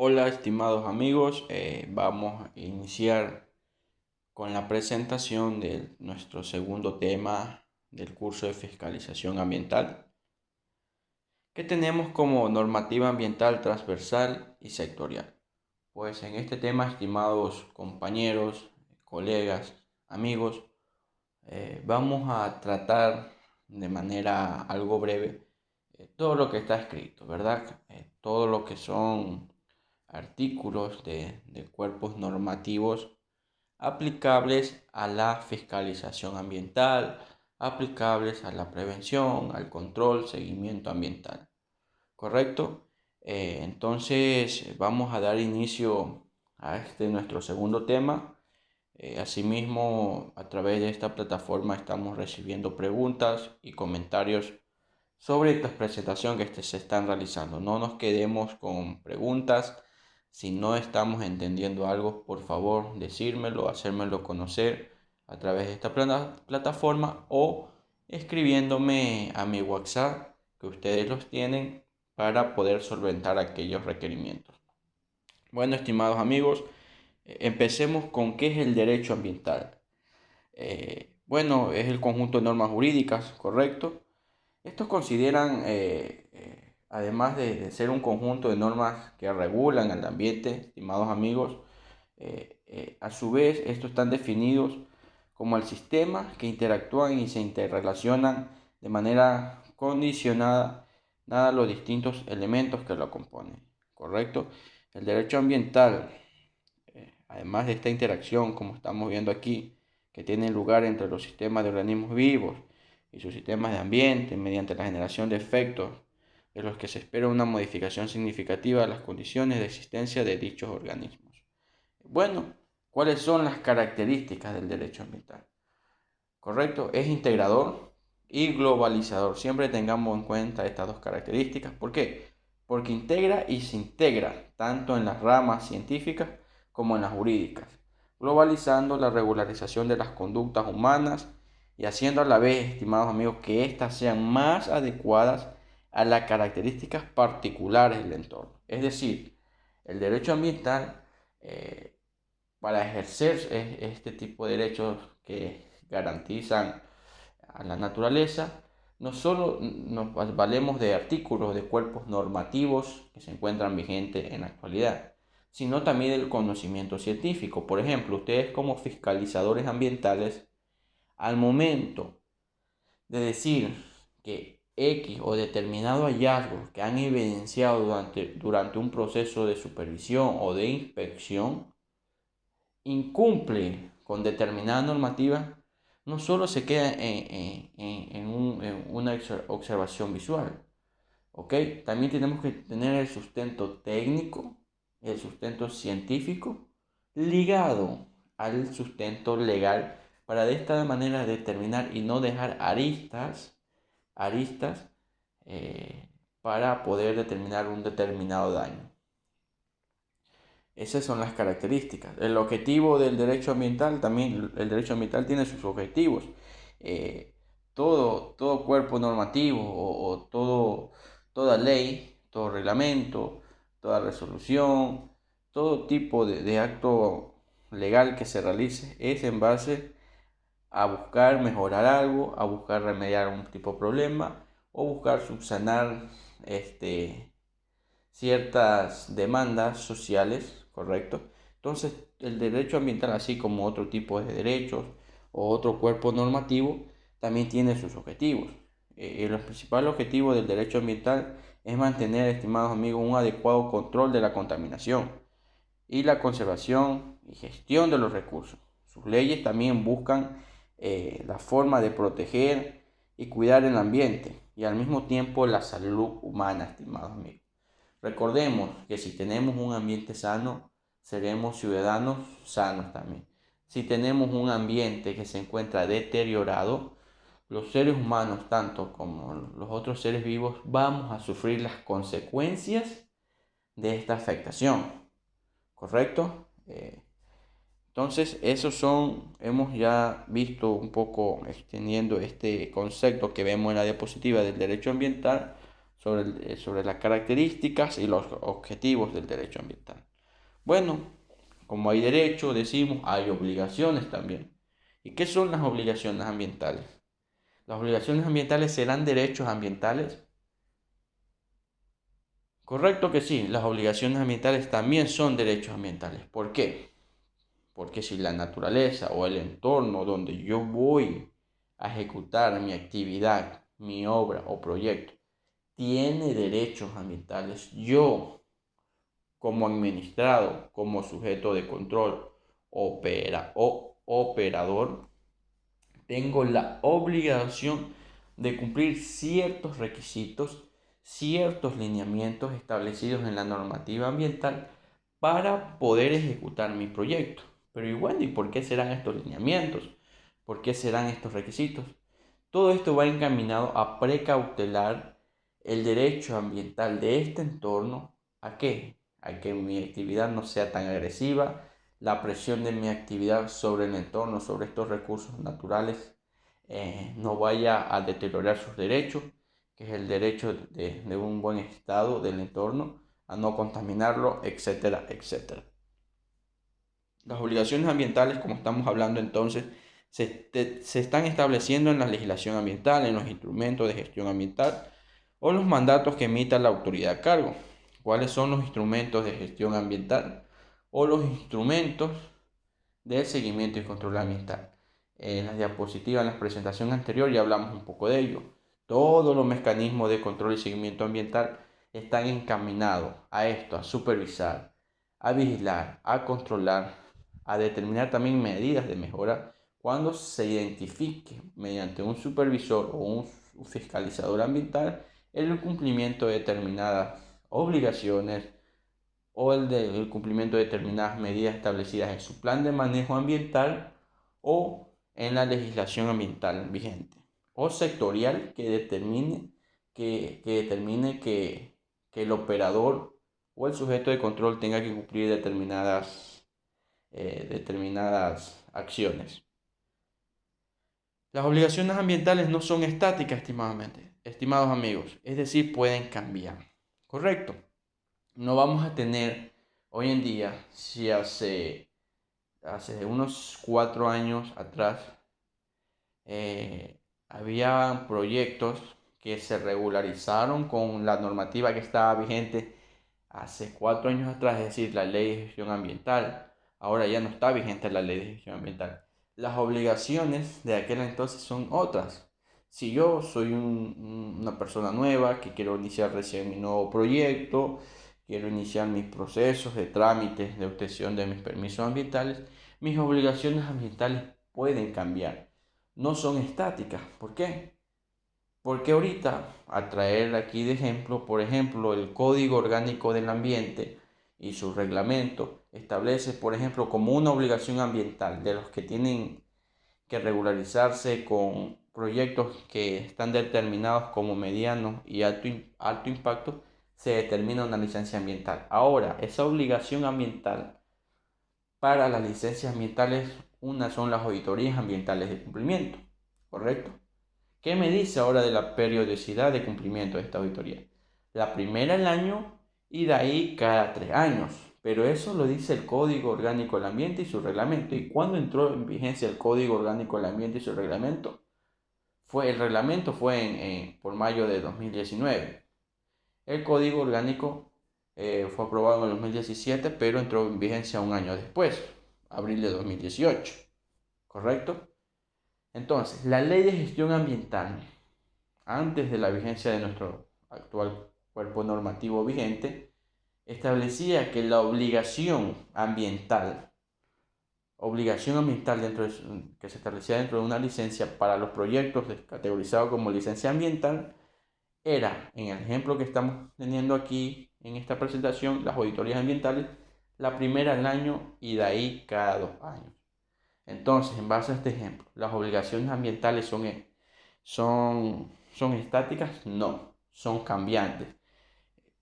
Hola, estimados amigos, vamos a iniciar con la presentación de nuestro segundo tema del curso de fiscalización ambiental, que tenemos como normativa ambiental transversal y sectorial. Pues en este tema, estimados compañeros, colegas, amigos, vamos a tratar de manera algo breve todo lo que está escrito, ¿verdad? Todo lo que son artículos de cuerpos normativos aplicables a la fiscalización ambiental, aplicables a la prevención, al control, seguimiento ambiental. ¿Correcto? Entonces vamos a dar inicio a nuestro segundo tema. Asimismo, a través de esta plataforma estamos recibiendo preguntas y comentarios sobre esta presentación que se están realizando. No nos quedemos con preguntas. Si no estamos entendiendo algo, por favor, decírmelo, hacérmelo conocer a través de esta plataforma o escribiéndome a mi WhatsApp, que ustedes los tienen, para poder solventar aquellos requerimientos. Bueno, estimados amigos, empecemos con qué es el derecho ambiental. Bueno, es el conjunto de normas jurídicas, ¿correcto? Estos consideran, además de ser un conjunto de normas que regulan el ambiente, estimados amigos, a su vez estos están definidos como el sistema que interactúan y se interrelacionan de manera condicionada a los distintos elementos que lo componen, ¿correcto? El derecho ambiental, además de esta interacción, como estamos viendo aquí, que tiene lugar entre los sistemas de organismos vivos y sus sistemas de ambiente mediante la generación de efectos de los que se espera una modificación significativa de las condiciones de existencia de dichos organismos. Bueno, ¿cuáles son las características del derecho ambiental? ¿Correcto? Es integrador y globalizador. Siempre tengamos en cuenta estas dos características. ¿Por qué? Porque integra y se integra tanto en las ramas científicas como en las jurídicas, globalizando la regularización de las conductas humanas y haciendo a la vez, estimados amigos, que éstas sean más adecuadas a las características particulares del entorno. Es decir, el derecho ambiental, para ejercer este tipo de derechos que garantizan a la naturaleza, no solo nos valemos de artículos, de cuerpos normativos que se encuentran vigentes en la actualidad, sino también del conocimiento científico. Por ejemplo, ustedes como fiscalizadores ambientales, al momento de decir que X o determinado hallazgo que han evidenciado durante un proceso de supervisión o de inspección incumple con determinada normativa, no solo se queda en una observación visual, ¿ok? También tenemos que tener el sustento técnico, el sustento científico, ligado al sustento legal, para de esta manera determinar y no dejar aristas para poder determinar un determinado daño. Esas son las características. El objetivo del derecho ambiental, también el derecho ambiental tiene sus objetivos. Todo cuerpo normativo toda ley, todo reglamento, toda resolución, todo tipo de acto legal que se realice es en base a buscar mejorar algo, a buscar remediar un tipo de problema o buscar subsanar ciertas demandas sociales, ¿correcto? Entonces, el derecho ambiental, así como otro tipo de derechos o otro cuerpo normativo, también tiene sus objetivos. El principal objetivo del derecho ambiental es mantener, estimados amigos, un adecuado control de la contaminación y la conservación y gestión de los recursos. Sus leyes también buscan la forma de proteger y cuidar el ambiente y al mismo tiempo la salud humana, estimados amigos. Recordemos que si tenemos un ambiente sano, seremos ciudadanos sanos también. Si tenemos un ambiente que se encuentra deteriorado, los seres humanos, tanto como los otros seres vivos, vamos a sufrir las consecuencias de esta afectación. ¿Correcto? Entonces, hemos ya visto un poco extendiendo este concepto que vemos en la diapositiva del derecho ambiental. sobre las características y los objetivos del derecho ambiental. Bueno, como hay derecho, decimos, hay obligaciones también. ¿Y qué son las obligaciones ambientales? ¿Las obligaciones ambientales serán derechos ambientales? Correcto que sí, las obligaciones ambientales también son derechos ambientales. ¿Por qué? Porque si la naturaleza o el entorno donde yo voy a ejecutar mi actividad, mi obra o proyecto, tiene derechos ambientales, yo como administrado, como sujeto de control, operador, tengo la obligación de cumplir ciertos requisitos, ciertos lineamientos establecidos en la normativa ambiental para poder ejecutar mi proyecto. Pero y bueno, ¿y por qué serán estos lineamientos? ¿Por qué serán estos requisitos? Todo esto va encaminado a precautelar el derecho ambiental de este entorno. ¿A qué? A que mi actividad no sea tan agresiva, la presión de mi actividad sobre el entorno, sobre estos recursos naturales, no vaya a deteriorar sus derechos, que es el derecho de un buen estado del entorno, a no contaminarlo, etcétera, etcétera. Las obligaciones ambientales, como estamos hablando entonces, se están estableciendo en la legislación ambiental, en los instrumentos de gestión ambiental o los mandatos que emita la autoridad a cargo. ¿Cuáles son los instrumentos de gestión ambiental o los instrumentos del seguimiento y control ambiental? En las diapositivas, en la presentación anterior ya hablamos un poco de ello. Todos los mecanismos de control y seguimiento ambiental están encaminados a esto, a supervisar, a vigilar, a controlar, a determinar también medidas de mejora cuando se identifique mediante un supervisor o un fiscalizador ambiental el cumplimiento de determinadas obligaciones o el cumplimiento de determinadas medidas establecidas en su plan de manejo ambiental o en la legislación ambiental vigente o sectorial que determine que el operador o el sujeto de control tenga que cumplir determinadas acciones. Las obligaciones ambientales no son estáticas, estimados amigos, es decir, pueden cambiar. Correcto. No vamos a tener hoy en día, si hace unos 4 años atrás había proyectos que se regularizaron con la normativa que estaba vigente hace 4 años atrás, es decir, la ley de gestión ambiental. Ahora ya no está vigente la ley de gestión ambiental. Las obligaciones de aquel entonces son otras. Si yo soy una persona nueva que quiero iniciar recién mi nuevo proyecto, quiero iniciar mis procesos de trámites de obtención de mis permisos ambientales, mis obligaciones ambientales pueden cambiar. No son estáticas. ¿Por qué? Porque ahorita, a traer aquí de ejemplo, por ejemplo, el Código Orgánico del Ambiente y su reglamento establece, por ejemplo, como una obligación ambiental de los que tienen que regularizarse con proyectos que están determinados como medianos y alto impacto, se determina una licencia ambiental. Ahora, esa obligación ambiental para las licencias ambientales, una son las auditorías ambientales de cumplimiento, ¿correcto? ¿Qué me dice ahora de la periodicidad de cumplimiento de esta auditoría? La primera al año y de ahí cada 3 años. Pero eso lo dice el Código Orgánico del Ambiente y su reglamento. ¿Y cuándo entró en vigencia el Código Orgánico del Ambiente y su reglamento? El reglamento fue por mayo de 2019. El Código Orgánico fue aprobado en el 2017, pero entró en vigencia un año después, abril de 2018. ¿Correcto? Entonces, la ley de gestión ambiental, antes de la vigencia de nuestro actual cuerpo normativo vigente, establecía que la obligación ambiental que se establecía dentro de una licencia para los proyectos categorizados como licencia ambiental, era, en el ejemplo que estamos teniendo aquí en esta presentación, las auditorías ambientales, la primera al año y de ahí cada 2 años. Entonces, en base a este ejemplo, ¿las obligaciones ambientales son estáticas? No, son cambiantes.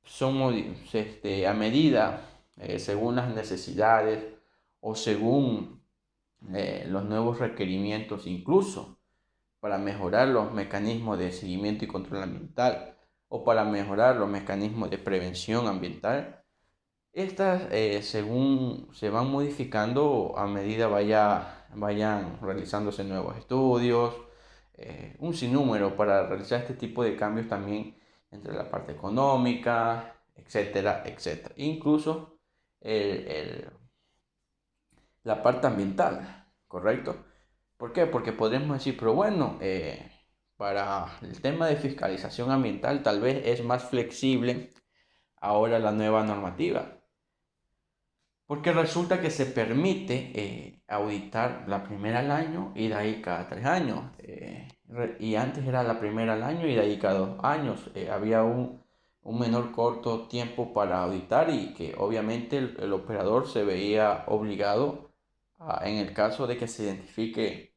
Son a medida, según las necesidades o según los nuevos requerimientos, incluso para mejorar los mecanismos de seguimiento y control ambiental. o para mejorar los mecanismos de prevención ambiental. Estas, según se van modificando a medida vayan realizándose nuevos estudios, un sinnúmero para realizar este tipo de cambios también entre la parte económica, etcétera, etcétera. Incluso el, la parte ambiental, ¿correcto? ¿Por qué? Porque podríamos decir, pero bueno, para el tema de fiscalización ambiental tal vez es más flexible ahora la nueva normativa. Porque resulta que se permite auditar la primera al año y de ahí cada 3 años. Y antes era la primera al año y de ahí cada 2 años. Había un menor corto tiempo para auditar y que obviamente el operador se veía obligado en el caso de que se identifique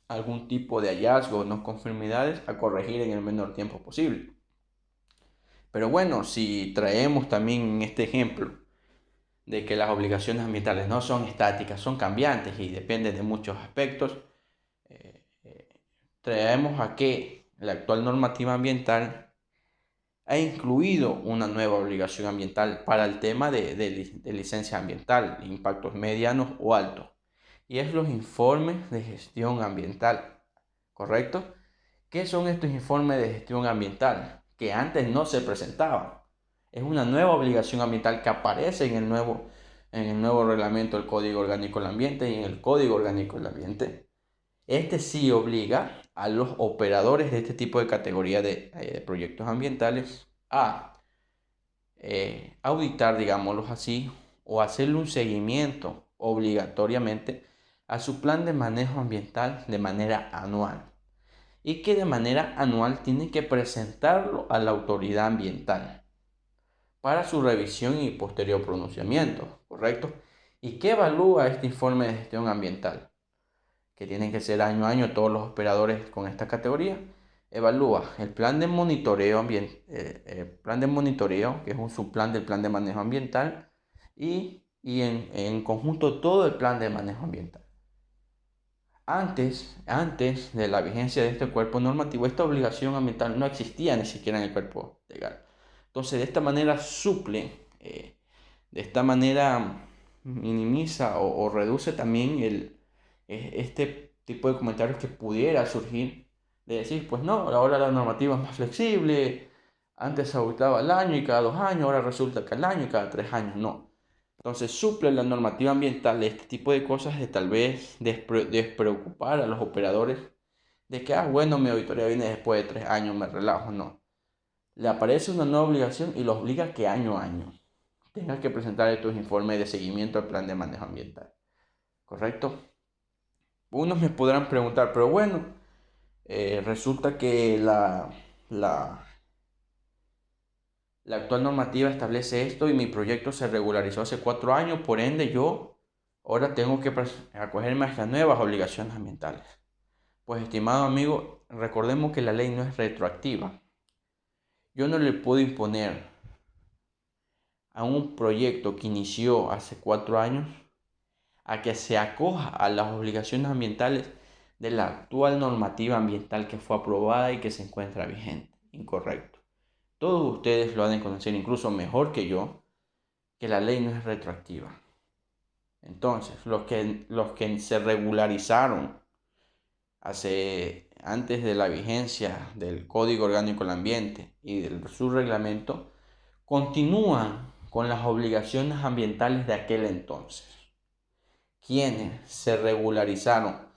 algún tipo de hallazgo o no conformidades a corregir en el menor tiempo posible. Pero bueno, si traemos también este ejemplo de que las obligaciones ambientales no son estáticas, son cambiantes y dependen de muchos aspectos, traemos a que la actual normativa ambiental ha incluido una nueva obligación ambiental para el tema de licencia ambiental, impactos medianos o altos, y es los informes de gestión ambiental, ¿correcto? ¿Qué son estos informes de gestión ambiental? Que antes no se presentaban. Es una nueva obligación ambiental que aparece en el nuevo reglamento del Código Orgánico del Ambiente y en el Código Orgánico del Ambiente. Este sí obliga a los operadores de este tipo de categoría de proyectos ambientales a auditar, digámoslo así, o hacerle un seguimiento obligatoriamente a su plan de manejo ambiental de manera anual y que de manera anual tiene que presentarlo a la autoridad ambiental para su revisión y posterior pronunciamiento, ¿correcto? ¿Y qué evalúa este informe de gestión ambiental? Que tienen que ser año a año todos los operadores con esta categoría. Evalúa el plan de monitoreo, plan de monitoreo, que es un subplan del plan de manejo ambiental, y en conjunto todo el plan de manejo ambiental. Antes de la vigencia de este cuerpo normativo, esta obligación ambiental no existía ni siquiera en el cuerpo legal. Entonces, de esta manera suple, de esta manera minimiza o reduce también este tipo de comentarios que pudiera surgir de decir, pues no, ahora la normativa es más flexible, antes se auditaba al año y cada 2 años, ahora resulta que al año y cada 3 años, no. Entonces suple la normativa ambiental de este tipo de cosas de tal vez despreocupar a los operadores de que, bueno, mi auditoría viene después de 3 años, me relajo, no. Le aparece una nueva obligación y los obliga a que año a año tengas que presentar estos informes de seguimiento al plan de manejo ambiental. ¿Correcto? Unos me podrán preguntar, pero bueno, resulta que la actual normativa establece esto y mi proyecto se regularizó hace 4 años, por ende yo ahora tengo que acogerme a estas nuevas obligaciones ambientales. Pues estimado amigo, recordemos que la ley no es retroactiva. Yo no le puedo imponer a un proyecto que inició hace 4 años a que se acoja a las obligaciones ambientales de la actual normativa ambiental que fue aprobada y que se encuentra vigente. Incorrecto. Todos ustedes lo han de conocer incluso mejor que yo, que la ley no es retroactiva. Entonces, los que se regularizaron antes de la vigencia del Código Orgánico del Ambiente y de su reglamento, continúan con las obligaciones ambientales de aquel entonces. Quienes se regularizaron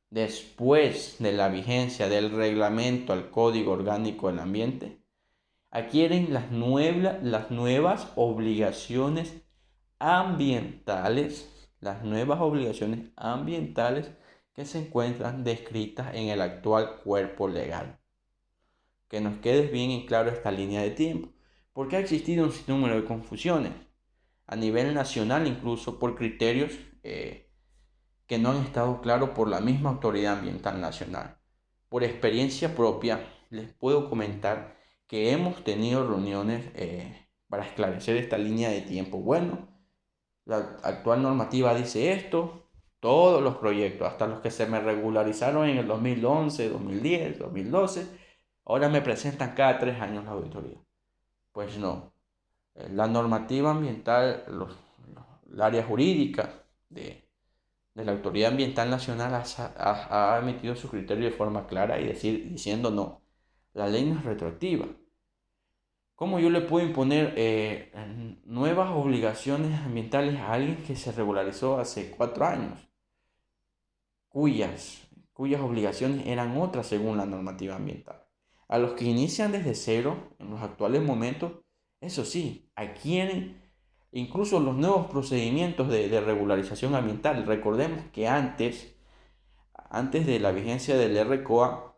después de la vigencia del reglamento al Código Orgánico del Ambiente adquieren las nuevas obligaciones ambientales, que se encuentran descritas en el actual cuerpo legal. Que nos quede bien en claro esta línea de tiempo, porque ha existido un sinnúmero de confusiones a nivel nacional, incluso por criterios que no han estado claros por la misma autoridad ambiental nacional. Por experiencia propia, les puedo comentar que hemos tenido reuniones para esclarecer esta línea de tiempo. Bueno, la actual normativa dice esto, todos los proyectos, hasta los que se me regularizaron en el 2011, 2010, 2012, Ahora me presentan cada 3 años la auditoría. Pues no. La normativa ambiental, el área jurídica de la Autoridad Ambiental Nacional ha emitido su criterio de forma clara y diciendo no. La ley no es retroactiva. ¿Cómo yo le puedo imponer nuevas obligaciones ambientales a alguien que se regularizó hace 4 años, cuyas obligaciones eran otras según la normativa ambiental? A los que inician desde cero, en los actuales momentos, eso sí, adquieren incluso los nuevos procedimientos de regularización ambiental. Recordemos que antes de la vigencia del RCOA,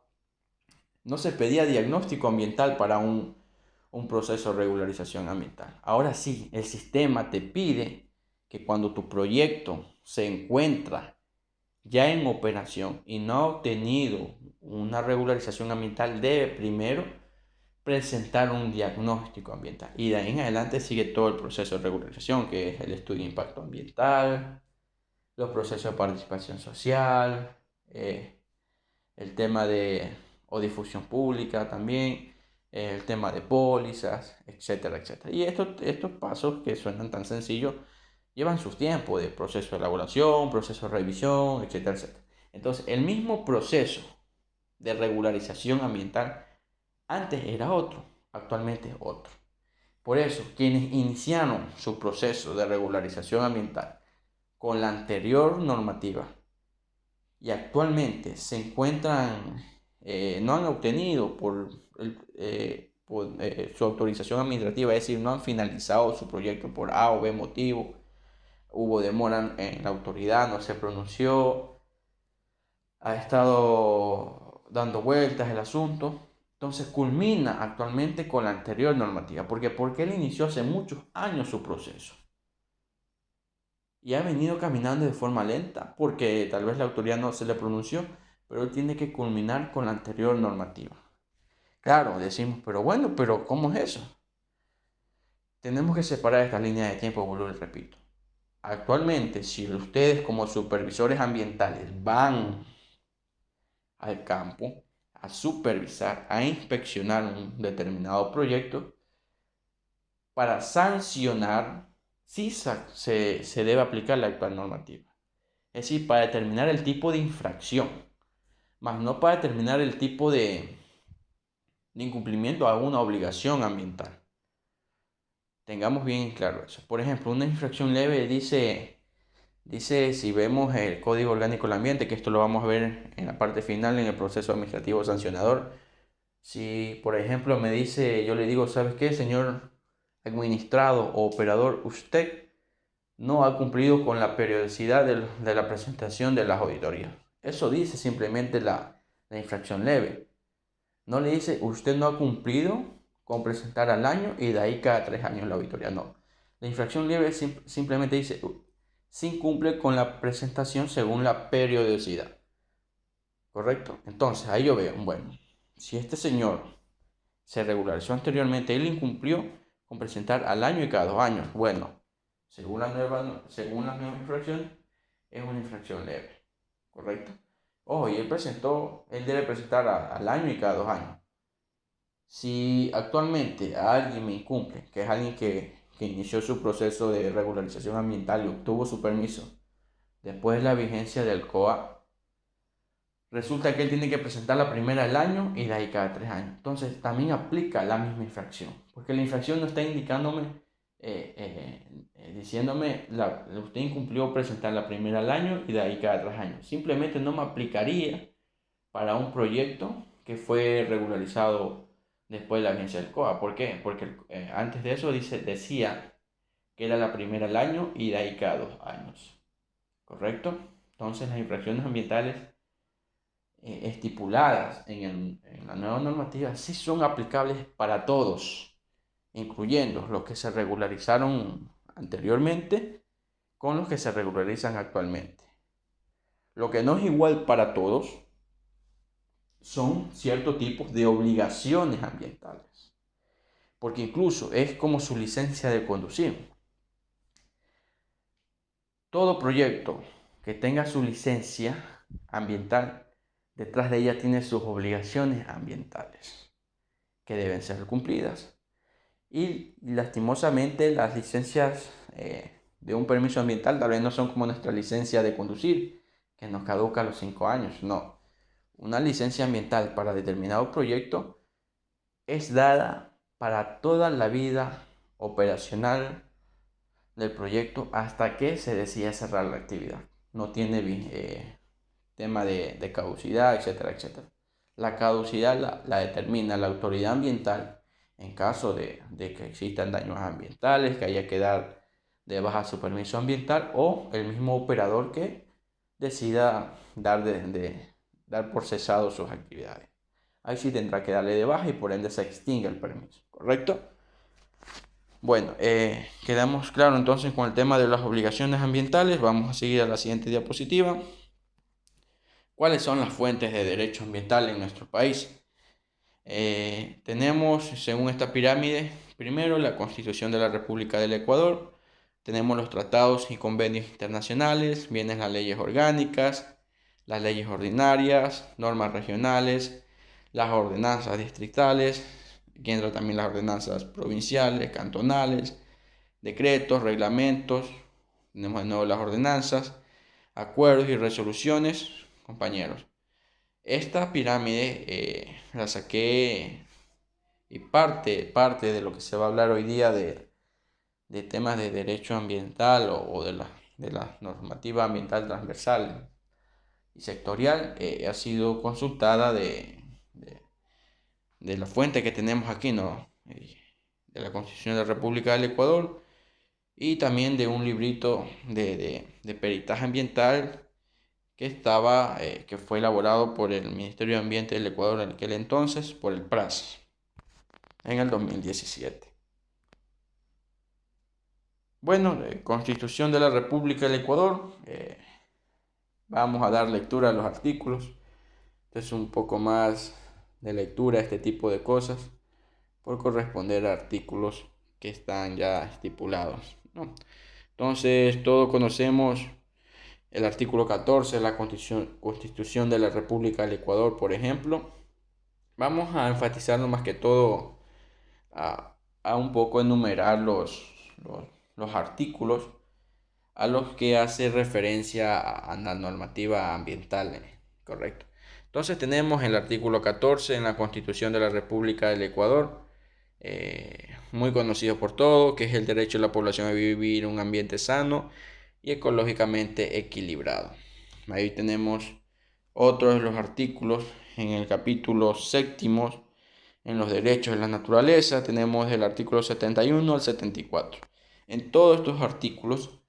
no se pedía diagnóstico ambiental para un proceso de regularización ambiental. Ahora sí, el sistema te pide que cuando tu proyecto se encuentra ya en operación y no ha obtenido una regularización ambiental, debe primero presentar un diagnóstico ambiental. Y de ahí en adelante sigue todo el proceso de regularización, que es el estudio de impacto ambiental, los procesos de participación social, el tema de o difusión pública también, el tema de pólizas, etcétera, etcétera. Y estos pasos que suenan tan sencillos llevan su tiempo de proceso de elaboración, proceso de revisión, etcétera, etcétera. Entonces, el mismo proceso de regularización ambiental antes era otro, actualmente es otro. Por eso, quienes iniciaron su proceso de regularización ambiental con la anterior normativa y actualmente se encuentran, no han obtenido su autorización administrativa, es decir, no han finalizado su proyecto por A o B motivo, hubo demora en la autoridad, no se pronunció, ha estado dando vueltas el asunto. Entonces culmina actualmente con la anterior normativa. Porque él inició hace muchos años su proceso. Y ha venido caminando de forma lenta porque tal vez la autoridad no se le pronunció, pero él tiene que culminar con la anterior normativa. Claro, decimos, pero bueno, pero ¿cómo es eso? Tenemos que separar esta línea de tiempo, vuelvo y repito. Actualmente, si ustedes como supervisores ambientales van al campo a supervisar, a inspeccionar un determinado proyecto, para sancionar, sí se debe aplicar la actual normativa. Es decir, para determinar el tipo de infracción, más no para determinar el tipo de incumplimiento a una obligación ambiental. Tengamos bien claro eso. Por ejemplo, una infracción leve dice si vemos el Código Orgánico del Ambiente, que esto lo vamos a ver en la parte final, en el proceso administrativo sancionador. Si, por ejemplo, me dice, yo le digo, ¿sabes qué, señor administrado o operador? Usted no ha cumplido con la periodicidad de la presentación de las auditorías. Eso dice simplemente la infracción leve. No le dice, usted no ha cumplido con presentar al año y de ahí cada 3 años la auditoría. No. La infracción leve simplemente dice, se incumple con la presentación según la periodicidad. ¿Correcto? Entonces, ahí yo veo, bueno, si este señor se regularizó anteriormente, él incumplió con presentar al año y cada 2 años. Bueno, según la nueva infracción, es una infracción leve. ¿Correcto? Ojo, y él debe presentar al año y cada 2 años. Si actualmente alguien me incumple, que es alguien que inició su proceso de regularización ambiental y obtuvo su permiso después de la vigencia del COA, resulta que él tiene que presentar la primera al año y de ahí cada 3 años. Entonces también aplica la misma infracción, porque la infracción no está indicándome, diciéndome, usted incumplió presentar la primera al año y de ahí cada 3 años. Simplemente no me aplicaría para un proyecto que fue regularizado después de la vigencia del COA. ¿Por qué? Porque antes de eso decía que era la primera al año y de ahí cada 2 años. ¿Correcto? Entonces las infracciones ambientales estipuladas en la nueva normativa sí son aplicables para todos, incluyendo los que se regularizaron anteriormente con los que se regularizan actualmente. Lo que no es igual para todos son ciertos tipos de obligaciones ambientales, porque incluso es como su licencia de conducir. Todo proyecto que tenga su licencia ambiental, detrás de ella tiene sus obligaciones ambientales. que deben ser cumplidas. Y lastimosamente las licencias de un permiso ambiental tal vez no son como nuestra licencia de conducir, que nos caduca a los 5 años. No, una licencia ambiental para determinado proyecto es dada para toda la vida operacional del proyecto hasta que se decida cerrar la actividad. No tiene tema de caducidad, etcétera, etcétera. La caducidad la determina la autoridad ambiental en caso de que existan daños ambientales, que haya que dar de baja su permiso ambiental, o el mismo operador que decida dar por cesado sus actividades. Ahí sí tendrá que darle de baja y por ende se extingue el permiso, ¿correcto? Bueno, quedamos claros entonces con el tema de las obligaciones ambientales. Vamos a seguir a la siguiente diapositiva. ¿Cuáles son las fuentes de derecho ambiental en nuestro país? Tenemos, según esta pirámide, primero la Constitución de la República del Ecuador, tenemos los tratados y convenios internacionales, vienen las leyes orgánicas, las leyes ordinarias, normas regionales, las ordenanzas distritales, aquí entran también las ordenanzas provinciales, cantonales, decretos, reglamentos, tenemos de nuevo las ordenanzas, acuerdos y resoluciones, compañeros. Esta pirámide la saqué y parte de lo que se va a hablar hoy día de temas de derecho ambiental o de la normativa ambiental transversal y sectorial ha sido consultada de la fuente que tenemos aquí, ¿no? De la Constitución de la República del Ecuador y también de un librito de peritaje ambiental que fue elaborado por el Ministerio de Ambiente del Ecuador en aquel entonces, por el PRAS, en el 2017. Bueno, Constitución de la República del Ecuador, vamos a dar lectura a los artículos. Entonces un poco más de lectura a este tipo de cosas por corresponder a artículos que están ya estipulados, ¿no? Entonces todos conocemos el artículo 14 de la Constitución de la República del Ecuador, por ejemplo. Vamos a enfatizarnos más que todo a un poco enumerar los artículos a los que hace referencia a la normativa ambiental, correcto. Entonces tenemos el artículo 14 en la Constitución de la República del Ecuador, muy conocido por todos, que es el derecho de la población a vivir en un ambiente sano y ecológicamente equilibrado. Ahí tenemos otros de los artículos en el capítulo séptimo, en los derechos de la naturaleza, tenemos el artículo 71 al 74. En todos estos artículos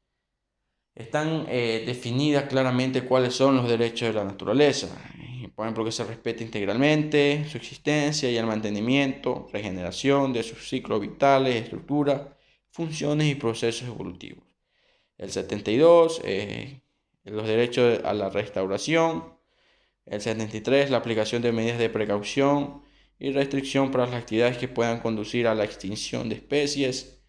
están definidas claramente cuáles son los derechos de la naturaleza. Por ejemplo, que se respete integralmente su existencia y el mantenimiento, regeneración de sus ciclos vitales, estructura, funciones y procesos evolutivos. El 72, los derechos a la restauración. El 73, la aplicación de medidas de precaución y restricción para las actividades que puedan conducir a la extinción de especies.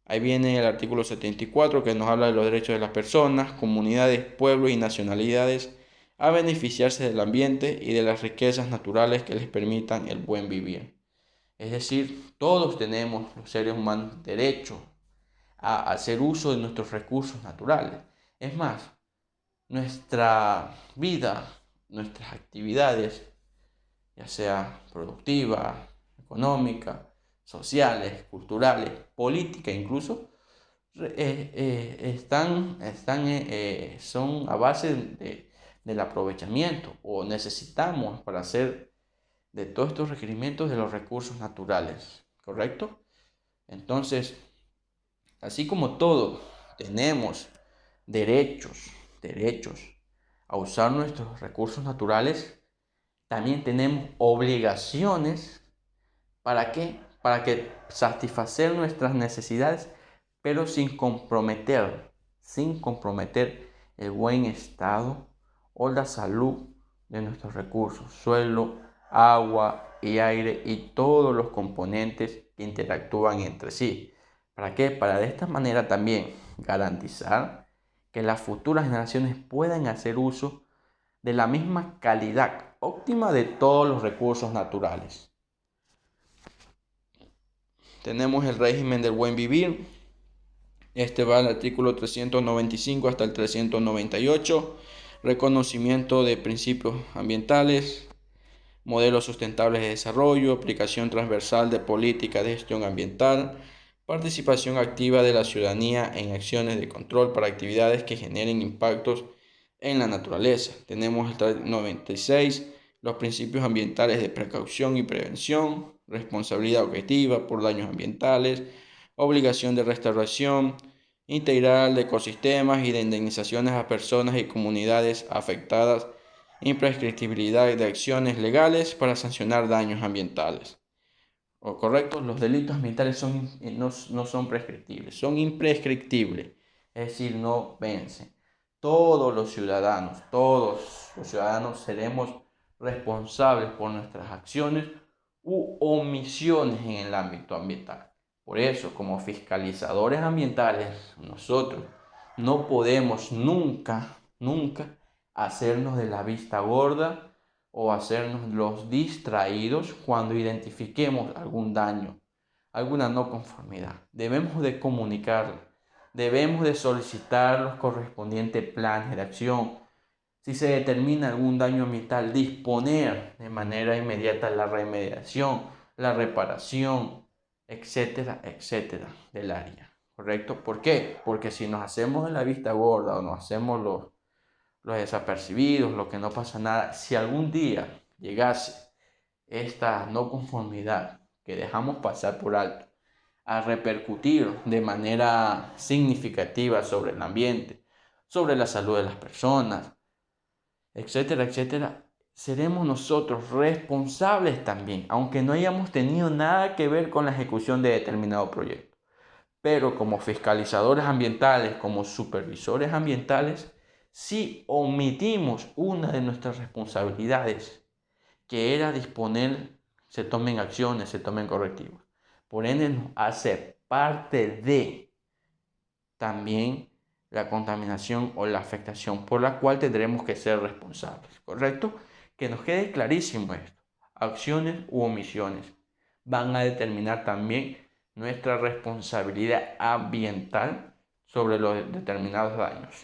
Ahí viene el artículo 74 que nos habla de los derechos de las personas, comunidades, pueblos y nacionalidades a beneficiarse del ambiente y de las riquezas naturales que les permitan el buen vivir. Es decir, todos tenemos, los seres humanos, derecho a hacer uso de nuestros recursos naturales. Es más, nuestra vida, nuestras actividades, ya sea productiva, económica, sociales, culturales, políticas incluso, son a base del aprovechamiento o necesitamos para hacer de todos estos requerimientos de los recursos naturales, ¿correcto? Entonces, así como todos tenemos derechos a usar nuestros recursos naturales, también tenemos obligaciones. ¿Para qué? Para que satisfacer nuestras necesidades, pero sin comprometer el buen estado o la salud de nuestros recursos, suelo, agua y aire y todos los componentes que interactúan entre sí. ¿Para qué? Para de esta manera también garantizar que las futuras generaciones puedan hacer uso de la misma calidad óptima de todos los recursos naturales. tenemos el régimen del buen vivir. Este va del artículo 395 hasta el 398. Reconocimiento de principios ambientales, modelos sustentables de desarrollo, aplicación transversal de política de gestión ambiental, participación activa de la ciudadanía en acciones de control para actividades que generen impactos en la naturaleza. Tenemos el 96, los principios ambientales de precaución y prevención, responsabilidad objetiva por daños ambientales, obligación de restauración integral de ecosistemas y de indemnizaciones a personas y comunidades afectadas, imprescriptibilidad de acciones legales para sancionar daños ambientales. ¿O correcto? Los delitos ambientales no son prescriptibles, son imprescriptibles, es decir, no vencen. Todos los ciudadanos seremos responsables por nuestras acciones u omisiones en el ámbito ambiental. Por eso, como fiscalizadores ambientales, nosotros no podemos nunca hacernos de la vista gorda o hacernos los distraídos cuando identifiquemos algún daño, alguna no conformidad. Debemos de comunicarlo, debemos de solicitar los correspondientes planes de acción. Si se determina algún daño ambiental, disponer de manera inmediata la remediación, la reparación, etcétera, etcétera, del área. ¿Correcto? ¿Por qué? Porque si nos hacemos de la vista gorda o nos hacemos los desapercibidos, lo que no pasa nada, si algún día llegase esta no conformidad que dejamos pasar por alto a repercutir de manera significativa sobre el ambiente, sobre la salud de las personas, etcétera, etcétera, seremos nosotros responsables también, aunque no hayamos tenido nada que ver con la ejecución de determinado proyecto. Pero como fiscalizadores ambientales, como supervisores ambientales, si omitimos una de nuestras responsabilidades, que era disponer, se tomen acciones, se tomen correctivos. Por ende, nos hace parte de también la contaminación o la afectación por la cual tendremos que ser responsables, ¿correcto? Que nos quede clarísimo esto. Acciones u omisiones van a determinar también nuestra responsabilidad ambiental sobre los determinados daños.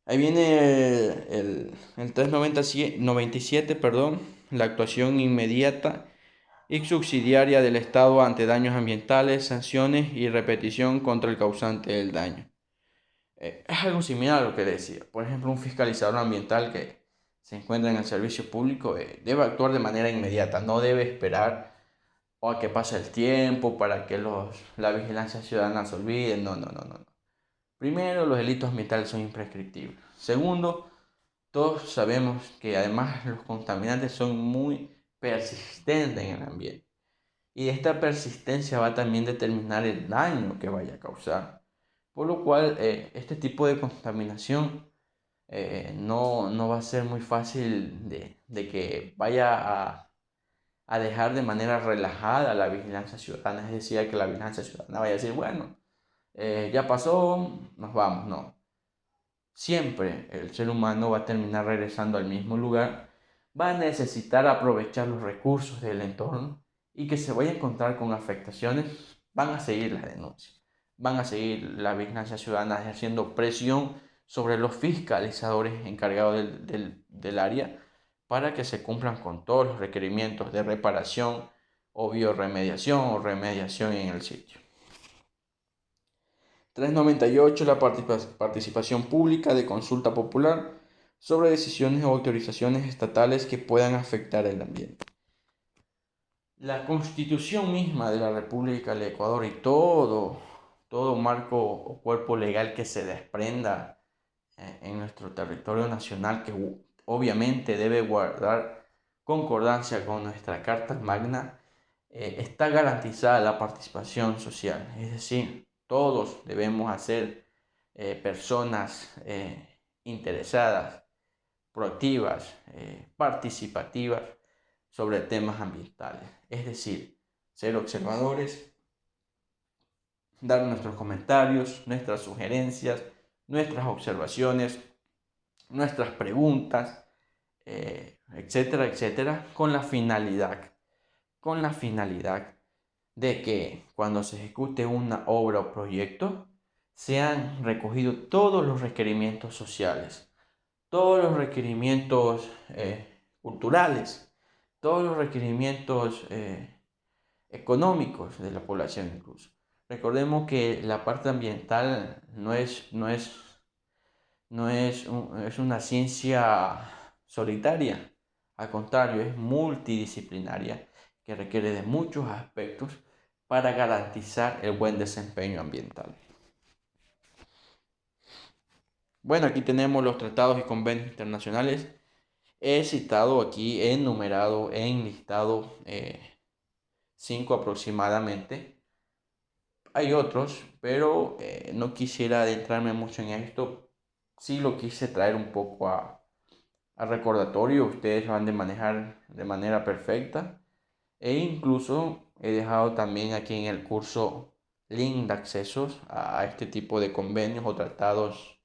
Ahí viene el 397, la actuación inmediata y subsidiaria del Estado ante daños ambientales, sanciones y repetición contra el causante del daño. Es algo similar a lo que decía. Por ejemplo, un fiscalizador ambiental que se encuentra en el servicio público debe actuar de manera inmediata, no debe esperar o a que pase el tiempo para que la vigilancia ciudadana se olvide. No. Primero, los delitos ambientales son imprescriptibles. Segundo, todos sabemos que además los contaminantes son muy persistentes en el ambiente. Y esta persistencia va también a determinar el daño que vaya a causar. Por lo cual, este tipo de contaminación no va a ser muy fácil de que vaya a dejar de manera relajada la vigilancia ciudadana. Es decir, que la vigilancia ciudadana vaya a decir, bueno, ya pasó, nos vamos. No. Siempre el ser humano va a terminar regresando al mismo lugar, va a necesitar aprovechar los recursos del entorno y que se vaya a encontrar con afectaciones, van a seguir las denuncias, van a seguir la vigilancia ciudadana ejerciendo presión sobre los fiscalizadores encargados del área para que se cumplan con todos los requerimientos de reparación o biorremediación o remediación en el sitio. 398. La participación pública de consulta popular sobre decisiones o autorizaciones estatales que puedan afectar el ambiente. La Constitución misma de la República del Ecuador y todo marco o cuerpo legal que se desprenda en nuestro territorio nacional, que obviamente debe guardar concordancia con nuestra Carta Magna, está garantizada la participación social. Es decir, todos debemos ser personas interesadas, proactivas, participativas sobre temas ambientales. Es decir, ser observadores, dar nuestros comentarios, nuestras sugerencias, nuestras observaciones, nuestras preguntas, etcétera, etcétera, con la finalidad con la finalidad de que cuando se ejecute una obra o proyecto sean recogidos todos los requerimientos sociales, todos los requerimientos culturales, todos los requerimientos económicos de la población incluso. Recordemos que la parte ambiental no es una ciencia solitaria, al contrario, es multidisciplinaria que requiere de muchos aspectos para garantizar el buen desempeño ambiental. Bueno, aquí tenemos los tratados y convenios internacionales. He citado aquí, he enumerado, he enlistado 5 aproximadamente. Hay otros, pero no quisiera adentrarme mucho en esto. Sí lo quise traer un poco a recordatorio. Ustedes lo han de manejar de manera perfecta. E incluso he dejado también aquí en el curso link de accesos a este tipo de convenios o tratados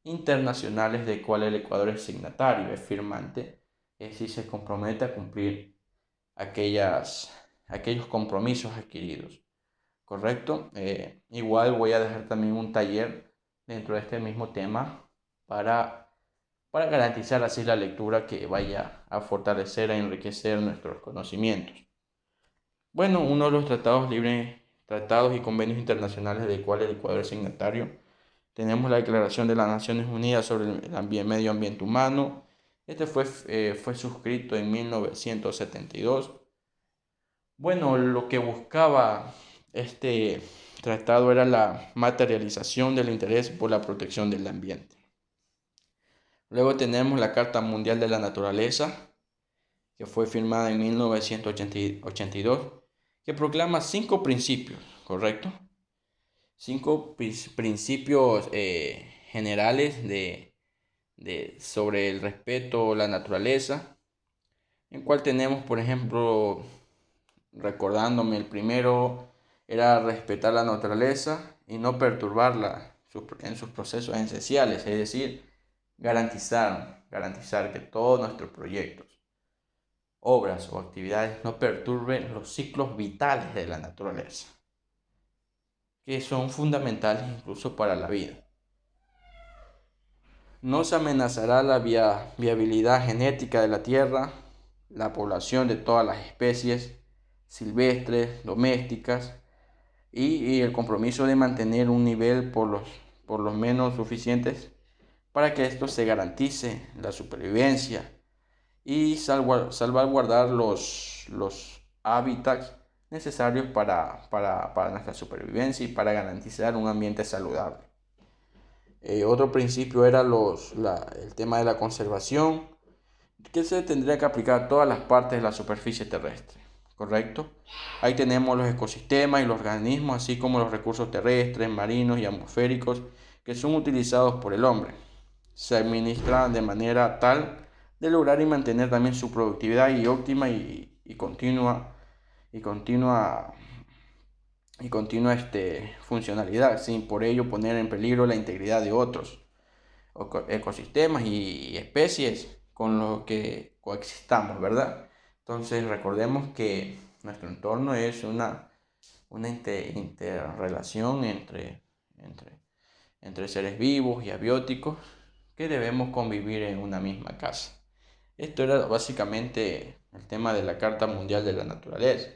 internacionales de cual el Ecuador es signatario, es firmante, es decir, se compromete a cumplir aquellos compromisos adquiridos. ¿Correcto? Igual voy a dejar también un taller dentro de este mismo tema para garantizar así la lectura que vaya a fortalecer, a enriquecer nuestros conocimientos. Bueno, uno de los tratados y convenios internacionales del cual el Ecuador es signatario, tenemos la Declaración de las Naciones Unidas sobre el medio ambiente humano. Este fue suscrito en 1972. Bueno, lo que buscaba este tratado era la materialización del interés por la protección del ambiente. Luego tenemos la Carta Mundial de la Naturaleza, que fue firmada en 1982, que proclama 5 principios, ¿correcto? 5 principios generales sobre el respeto a la naturaleza, en cual tenemos, por ejemplo, recordándome, el primero era respetar la naturaleza y no perturbarla en sus procesos esenciales, es decir, garantizar que todos nuestros proyectos, obras o actividades no perturben los ciclos vitales de la naturaleza, que son fundamentales incluso para la vida. No se amenazará la viabilidad genética de la tierra, la población de todas las especies silvestres, domésticas, y el compromiso de mantener un nivel por lo menos suficientes para que esto se garantice la supervivencia y salvaguardar los hábitats necesarios para nuestra supervivencia y para garantizar un ambiente saludable. Otro principio era el tema de la conservación, que se tendría que aplicar a todas las partes de la superficie terrestre, ¿correcto? Ahí tenemos los ecosistemas y los organismos, así como los recursos terrestres, marinos y atmosféricos que son utilizados por el hombre. Se administran de manera tal de lograr y mantener también su productividad y óptima y continua funcionalidad, sin por ello poner en peligro la integridad de otros ecosistemas y especies con los que coexistamos, ¿verdad? Entonces recordemos que nuestro entorno es una interrelación entre seres vivos y abióticos que debemos convivir en una misma casa. Esto era básicamente el tema de la Carta Mundial de la Naturaleza.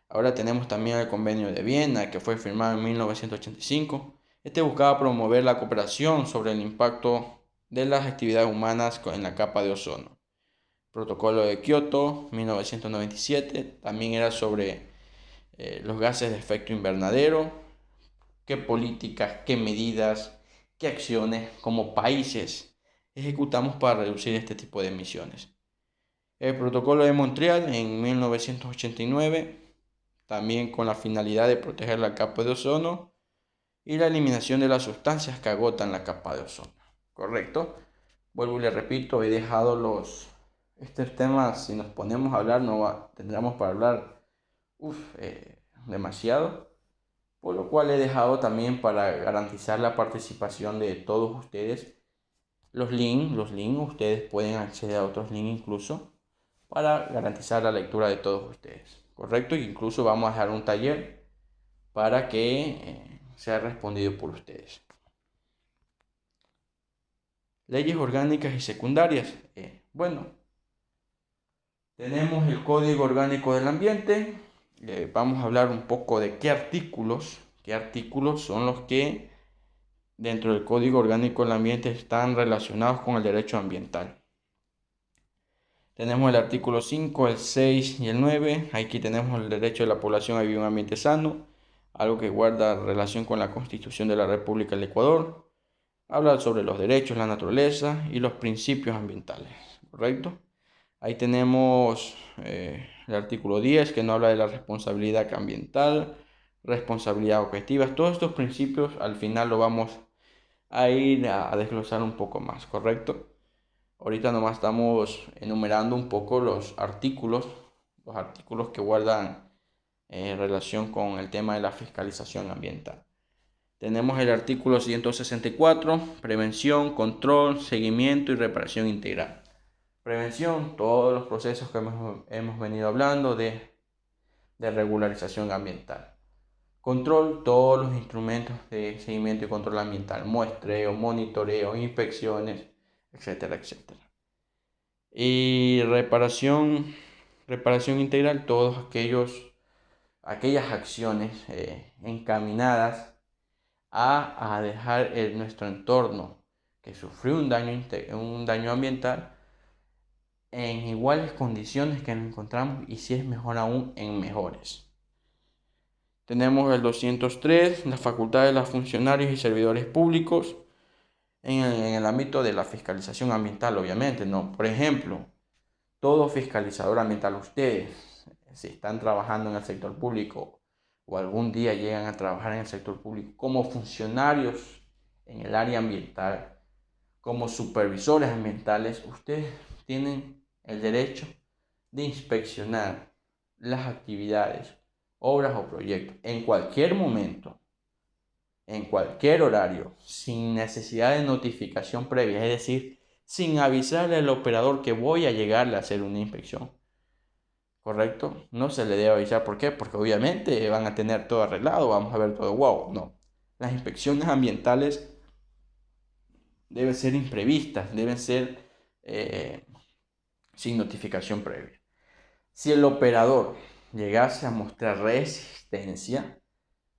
Ahora tenemos también el Convenio de Viena, que fue firmado en 1985. Este buscaba promover la cooperación sobre el impacto de las actividades humanas en la capa de ozono. Protocolo de Kioto, 1997, también era sobre los gases de efecto invernadero, qué políticas, qué medidas, qué acciones como países ejecutamos para reducir este tipo de emisiones. El Protocolo de Montreal en 1989, también con la finalidad de proteger la capa de ozono y la eliminación de las sustancias que agotan la capa de ozono. ¿Correcto? Vuelvo y le repito, he dejado estos temas, si nos ponemos a hablar, tendremos para hablar demasiado, por lo cual he dejado también para garantizar la participación de todos ustedes los links, ustedes pueden acceder a otros links incluso para garantizar la lectura de todos ustedes. ¿correcto? E incluso vamos a dejar un taller para que sea respondido por ustedes. Leyes orgánicas y secundarias. Bueno, tenemos el Código Orgánico del Ambiente. Vamos a hablar un poco de qué artículos son los que dentro del Código Orgánico del Ambiente están relacionados con el derecho ambiental. Tenemos el artículo 5, el 6 y el 9. Aquí tenemos el derecho de la población a vivir en un ambiente sano, algo que guarda relación con la Constitución de la República del Ecuador. Habla sobre los derechos, la naturaleza y los principios ambientales, ¿correcto? Ahí tenemos el artículo 10, que no habla de la responsabilidad ambiental, responsabilidad objetiva. Todos estos principios al final lo vamos a ir a desglosar un poco más, ¿correcto? Ahorita nomás estamos enumerando un poco los artículos que guardan relación con el tema de la fiscalización ambiental. Tenemos el artículo 164, prevención, control, seguimiento y reparación integral. Prevención, todos los procesos que hemos venido hablando de regularización ambiental. Control, todos los instrumentos de seguimiento y control ambiental, muestreo, monitoreo, inspecciones, etcétera, etcétera. Y reparación integral, todas aquellas acciones encaminadas a dejar nuestro entorno que sufrió un daño ambiental en iguales condiciones que nos encontramos, y si es mejor aún, en mejores. Tenemos el 203, la facultad de los funcionarios y servidores públicos en el ámbito de la fiscalización ambiental, obviamente, ¿no? Por ejemplo, todo fiscalizador ambiental, ustedes, si están trabajando en el sector público o algún día llegan a trabajar en el sector público como funcionarios en el área ambiental, como supervisores ambientales, ustedes tienen el derecho de inspeccionar las actividades, obras o proyectos en cualquier momento, en cualquier horario, sin necesidad de notificación previa, es decir, sin avisarle al operador que voy a llegarle a hacer una inspección. ¿Correcto? No se le debe avisar. ¿Por qué? Porque obviamente van a tener todo arreglado, vamos a ver todo wow. No. Las inspecciones ambientales deben ser imprevistas, deben ser sin notificación previa. Si el operador llegase a mostrar resistencia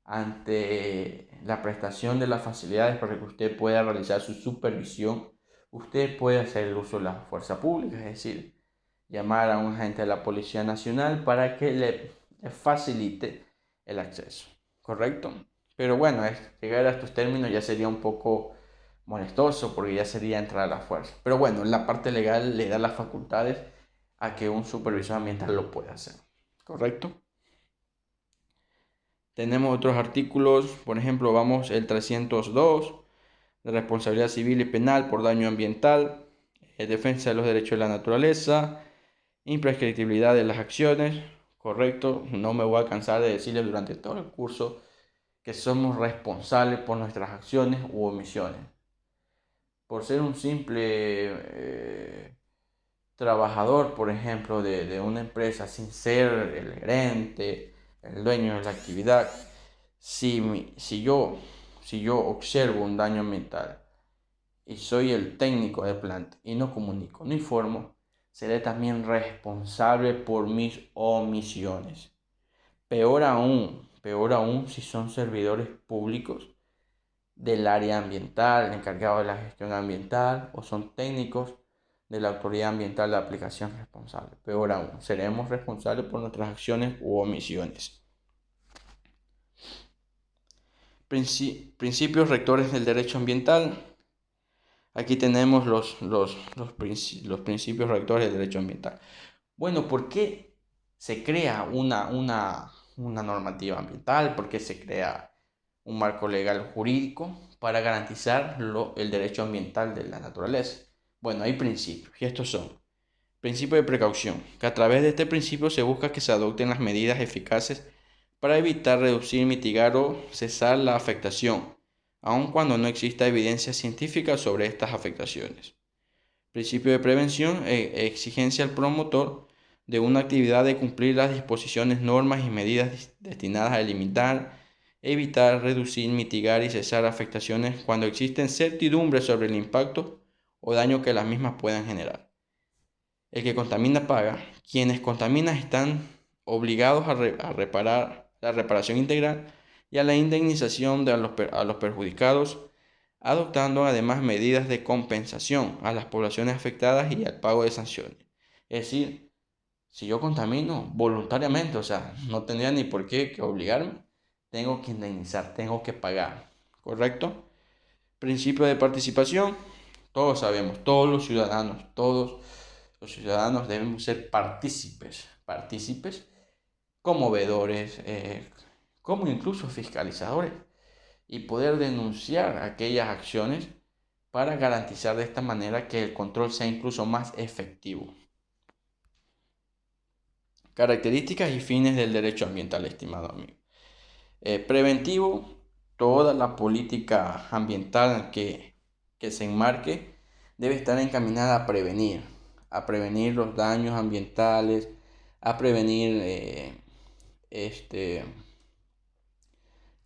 ante la prestación de las facilidades para que usted pueda realizar su supervisión, usted puede hacer el uso de la fuerza pública, es decir, llamar a un agente de la Policía Nacional para que le facilite el acceso, ¿correcto? Pero bueno, llegar a estos términos ya sería un poco molestoso porque ya sería entrar a la fuerza. Pero bueno, la parte legal le da las facultades a que un supervisor ambiental lo pueda hacer, ¿correcto? Tenemos otros artículos, por ejemplo, vamos el 302, de responsabilidad civil y penal por daño ambiental, defensa de los derechos de la naturaleza, imprescriptibilidad de las acciones, correcto. No me voy a cansar de decirles durante todo el curso que somos responsables por nuestras acciones u omisiones. Por ser un simple trabajador, por ejemplo, de una empresa, sin ser el gerente, el dueño de la actividad, si yo observo un daño ambiental y soy el técnico de planta y no comunico, no informo, seré también responsable por mis omisiones. Peor aún si son servidores públicos del área ambiental, encargados de la gestión ambiental, o son técnicos de la autoridad ambiental de aplicación responsable. Peor aún, seremos responsables por nuestras acciones u omisiones. Principios rectores del derecho ambiental. Aquí tenemos los principios rectores del derecho ambiental. Bueno, ¿por qué se crea una normativa ambiental? ¿Por qué se crea un marco legal jurídico para garantizar el derecho ambiental de la naturaleza? Bueno, hay principios, y estos son: principio de precaución, que a través de este principio se busca que se adopten las medidas eficaces para evitar, reducir, mitigar o cesar la afectación, aun cuando no exista evidencia científica sobre estas afectaciones. Principio de prevención, exigencia al promotor de una actividad de cumplir las disposiciones, normas y medidas destinadas a limitar, evitar, reducir, mitigar y cesar afectaciones cuando existen certidumbres sobre el impacto o daño que las mismas puedan generar. El que contamina paga. Quienes contaminan están obligados a reparar la reparación integral y a la indemnización de a los perjudicados, adoptando además medidas de compensación a las poblaciones afectadas y al pago de sanciones. Es decir, si yo contamino voluntariamente, o sea, no tendría ni por qué que obligarme, tengo que indemnizar, tengo que pagar, ¿correcto? Principio de participación, todos sabemos, todos los ciudadanos debemos ser partícipes como veedores, como incluso fiscalizadores, y poder denunciar aquellas acciones para garantizar de esta manera que el control sea incluso más efectivo. Características y fines del derecho ambiental, estimado amigo. Preventivo, toda la política ambiental que se enmarque debe estar encaminada a prevenir los daños ambientales, a prevenir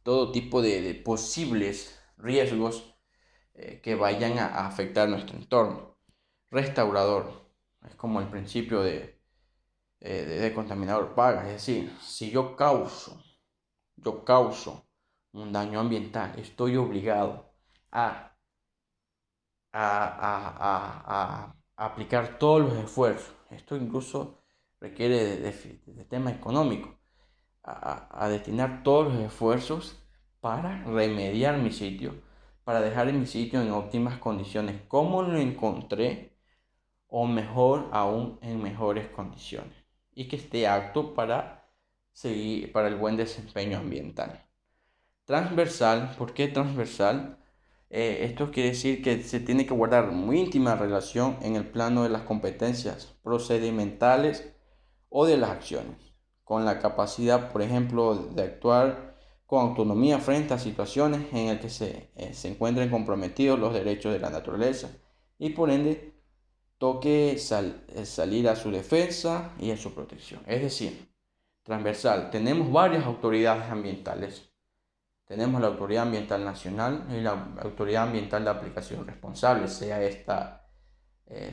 todo tipo de posibles riesgos que vayan a afectar nuestro entorno. Restaurador, es como el principio de contaminador paga, es decir, si yo causo un daño ambiental, estoy obligado a, a aplicar todos los esfuerzos. Esto incluso requiere de tema económico, a destinar todos los esfuerzos para remediar mi sitio, para dejar mi sitio en óptimas condiciones, como lo encontré, o mejor aún, en mejores condiciones, y que esté apto para seguir para el buen desempeño ambiental. Transversal, ¿por qué transversal? Esto quiere decir que se tiene que guardar muy íntima relación en el plano de las competencias procedimentales o de las acciones, con la capacidad, por ejemplo, de actuar con autonomía frente a situaciones en las que se encuentren comprometidos los derechos de la naturaleza y por ende toque salir a su defensa y a su protección. Es decir, transversal, tenemos varias autoridades ambientales. Tenemos la Autoridad Ambiental Nacional y la Autoridad Ambiental de Aplicación Responsable, sea esta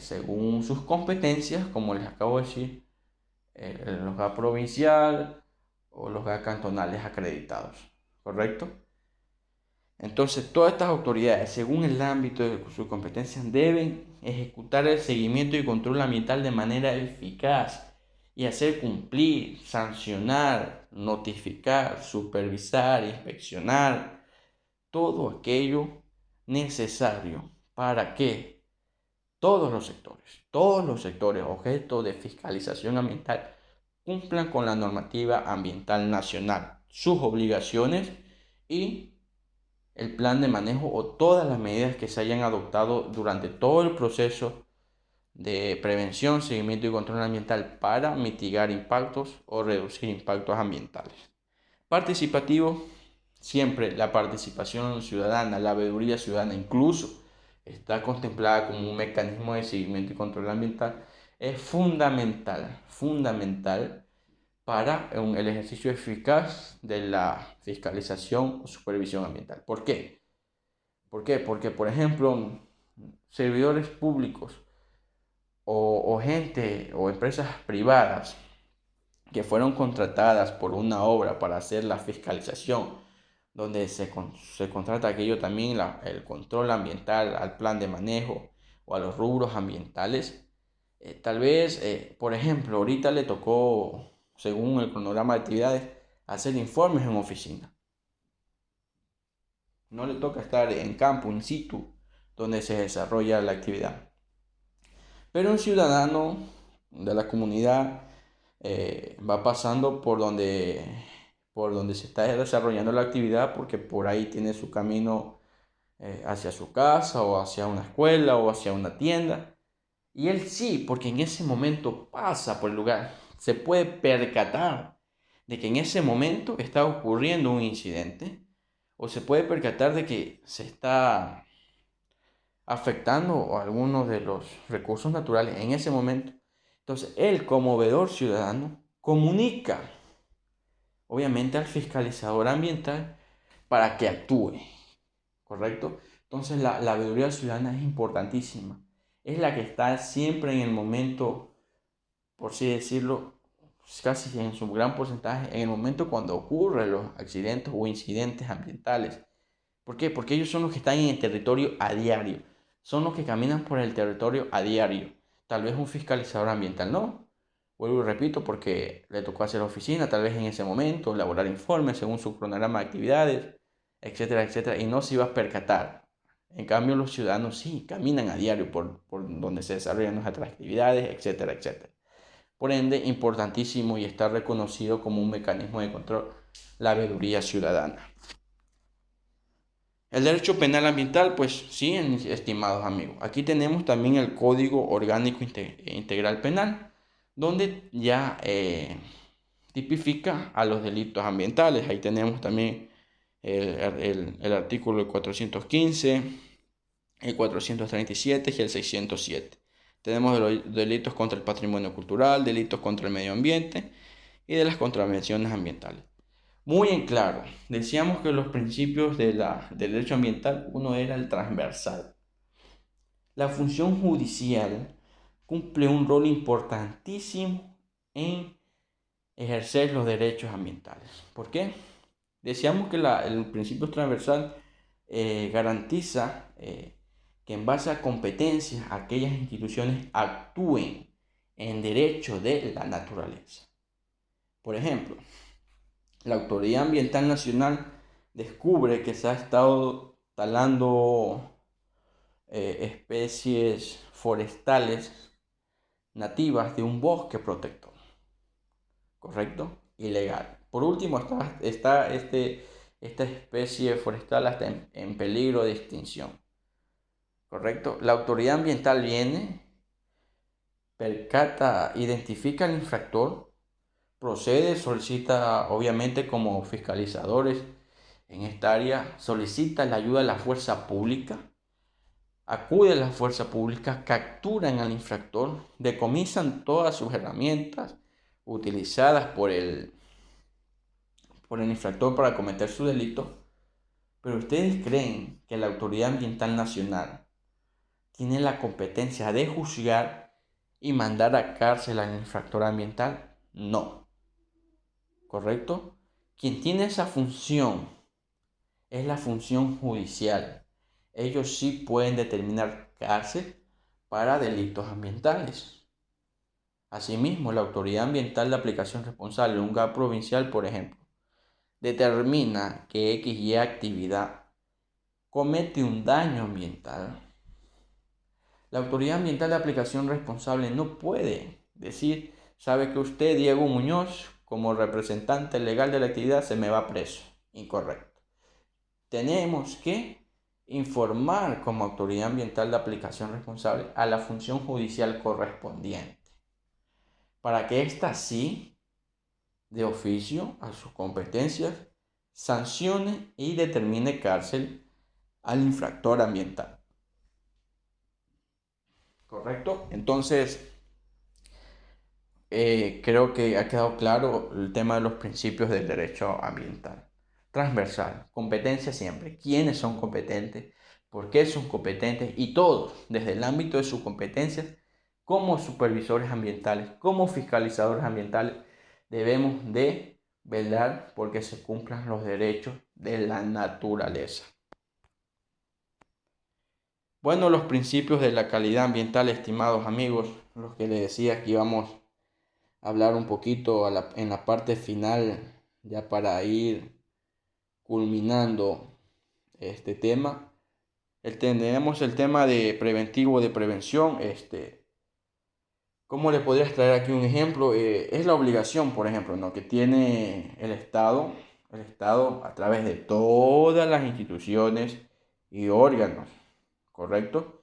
según sus competencias, como les acabo de decir, los GA provincial o los GA cantonales acreditados, ¿correcto? Entonces, todas estas autoridades, según el ámbito de sus competencias, deben ejecutar el seguimiento y control ambiental de manera eficaz y hacer cumplir, sancionar, notificar, supervisar, inspeccionar todo aquello necesario para que todos los sectores objeto de fiscalización ambiental cumplan con la normativa ambiental nacional, sus obligaciones y el plan de manejo o todas las medidas que se hayan adoptado durante todo el proceso de prevención, seguimiento y control ambiental para mitigar impactos o reducir impactos ambientales. Participativo, siempre la participación ciudadana, la veeduría ciudadana, incluso está contemplada como un mecanismo de seguimiento y control ambiental, es fundamental para el ejercicio eficaz de la fiscalización o supervisión ambiental. ¿Por qué? Porque, por ejemplo, servidores públicos o gente o empresas privadas que fueron contratadas por una obra para hacer la fiscalización, donde se contrata aquello también, el control ambiental, al plan de manejo o a los rubros ambientales. Tal vez, por ejemplo, ahorita le tocó, según el cronograma de actividades, hacer informes en oficina. No le toca estar en campo, in situ, donde se desarrolla la actividad. Pero un ciudadano de la comunidad va pasando por donde se está desarrollando la actividad, porque por ahí tiene su camino hacia su casa o hacia una escuela o hacia una tienda. Y él sí, porque en ese momento pasa por el lugar, se puede percatar de que en ese momento está ocurriendo un incidente o se puede percatar de que se está afectando algunos de los recursos naturales en ese momento. Entonces, él como veedor ciudadano comunica, obviamente, al fiscalizador ambiental para que actúe, ¿correcto? Entonces, la veeduría ciudadana es importantísima. Es la que está siempre en el momento, por así decirlo, casi en su gran porcentaje, en el momento cuando ocurren los accidentes o incidentes ambientales. ¿Por qué? Porque ellos son los que están en el territorio a diario. Son los que caminan por el territorio a diario. Tal vez un fiscalizador ambiental no. Vuelvo y repito, porque le tocó hacer oficina, tal vez en ese momento, elaborar informes según su cronograma de actividades, etcétera, etcétera, y no se iba a percatar. En cambio, los ciudadanos sí caminan a diario por donde se desarrollan nuestras actividades, etcétera, etcétera. Por ende, importantísimo y está reconocido como un mecanismo de control la veeduría ciudadana. El derecho penal ambiental, pues sí, estimados amigos. Aquí tenemos también el Código Orgánico Integral Penal, donde ya tipifica a los delitos ambientales. Ahí tenemos también el artículo 415, el 437 y el 607. Tenemos los delitos contra el patrimonio cultural, delitos contra el medio ambiente y de las contravenciones ambientales. Muy en claro, decíamos que los principios del derecho ambiental, uno era el transversal. La función judicial cumple un rol importantísimo en ejercer los derechos ambientales. ¿Por qué? Decíamos que el principio transversal garantiza que en base a competencias aquellas instituciones actúen en derecho de la naturaleza. Por ejemplo, la Autoridad Ambiental Nacional descubre que se ha estado talando especies forestales nativas de un bosque protector, ¿correcto? Ilegal. Por último, esta especie forestal está en peligro de extinción, ¿correcto? La autoridad ambiental viene, percata, identifica al infractor, procede, solicita, obviamente como fiscalizadores en esta área, solicita la ayuda de la fuerza pública, acude a la fuerza pública, capturan al infractor, decomisan todas sus herramientas utilizadas por el infractor para cometer su delito. Pero ¿ustedes creen que la Autoridad Ambiental Nacional tiene la competencia de juzgar y mandar a cárcel al infractor ambiental? No. ¿Correcto? Quien tiene esa función es la función judicial. Ellos sí pueden determinar cárcel para delitos ambientales. Asimismo, la Autoridad Ambiental de Aplicación Responsable, un GAP provincial, por ejemplo, determina que X y actividad comete un daño ambiental. La Autoridad Ambiental de Aplicación Responsable no puede decir, sabe que usted, Diego Muñoz, como representante legal de la actividad, se me va preso. Incorrecto. Tenemos que informar como Autoridad Ambiental de Aplicación Responsable a la función judicial correspondiente, para que ésta sí, de oficio, a sus competencias, sancione y determine cárcel al infractor ambiental. ¿Correcto? Entonces, creo que ha quedado claro el tema de los principios del derecho ambiental. Transversal, competencia siempre. ¿Quiénes son competentes? ¿Por qué son competentes? Y todos, desde el ámbito de sus competencias, como supervisores ambientales, como fiscalizadores ambientales, debemos de velar porque se cumplan los derechos de la naturaleza. Bueno, los principios de la calidad ambiental, estimados amigos, los que les decía que íbamos a hablar un poquito en la parte final, ya para ir culminando este tema. Tenemos el tema de preventivo, de prevención. ¿Cómo le podrías traer aquí un ejemplo? Es la obligación, por ejemplo, ¿no?, que tiene el Estado a través de todas las instituciones y órganos, ¿correcto?